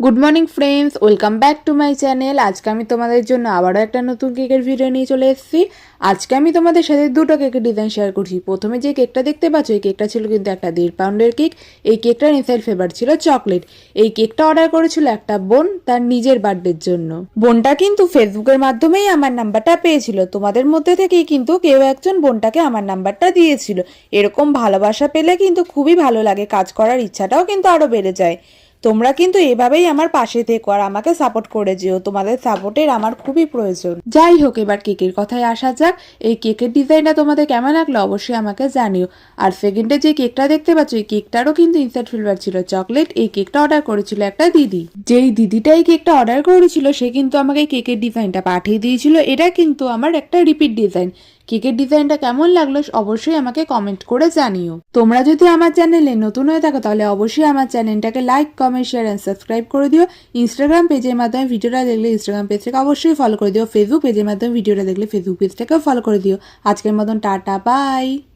Good morning friends, welcome back to my channel. আজকে আমি তোমাদের জন্য আবারও একটা নতুন কেকের ভিডিও নিয়ে চলে এসেছি। আজকে আমি তোমাদের সাথে দুটো কেকের ডিজাইন শেয়ার করছি। প্রথমে যে কেকটা দেখতে পাচ্ছ, এই কেকটা ছিল কিন্তু একটা 1.5 পাউন্ডের কেক। এই কেকটার ইনসাইড ফ্লেভার ছিল চকলেট। এই কেকটা অর্ডার করেছিল একটা বোন তার নিজের বার্থডের জন্য। বোনটা কিন্তু ফেসবুকের মাধ্যমেই আমার নাম্বারটা পেয়েছিল। তোমাদের মধ্যে থেকেই কিন্তু কেউ একজন বোনটাকে আমার নাম্বারটা দিয়েছিল। এরকম ভালোবাসা পেলে কিন্তু খুবই ভালো লাগে, কাজ করার ইচ্ছাটাও কিন্তু আরো বেড়ে যায়। তোমরা কিন্তু এভাবেই আমার পাশে থেকো আর আমাকে সাপোর্ট করে যেও, তোমাদের সাপোর্টের আমার খুবই প্রয়োজন। যাই হোক, এবার কেকের কথায় আসা যাক। এই কেকের ডিজাইনটা তোমাদের কেমন লাগলো অবশ্যই আমাকে জানিও। আর সেকেন্ডে যে কেকটা দেখতে পাচ্ছ, এই কেকটারও কিন্তু ইনসাইড ফ্লেভার ছিল চকলেট। এই কেকটা অর্ডার করেছিল একটা দিদি। যেই দিদিটা এই কেকটা অর্ডার করেছিল সে কিন্তু আমাকে কেকের ডিজাইনটা পাঠিয়ে দিয়েছিল। এটা কিন্তু আমার একটা রিপিট ডিজাইন। কেকের ডিজাইনটা কেমন লাগলো অবশ্যই আমাকে কমেন্ট করে জানিও। তোমরা যদি আমার চ্যানেলে নতুন হয়ে থাকো তাহলে অবশ্যই আমার চ্যানেলটাকে like, comment, share and subscribe করে দিও। ইনস্টাগ্রাম পেজের মাধ্যমে ভিডিওটা দেখলে ইনস্টাগ্রাম পেজটাকে অবশ্যই ফলো করে দিও। ফেসবুক পেজের মাধ্যমে ভিডিওটা দেখলে ফেসবুক পেজটাকেও ফলো করে দিও। আজকের মতন টাটা, বাই।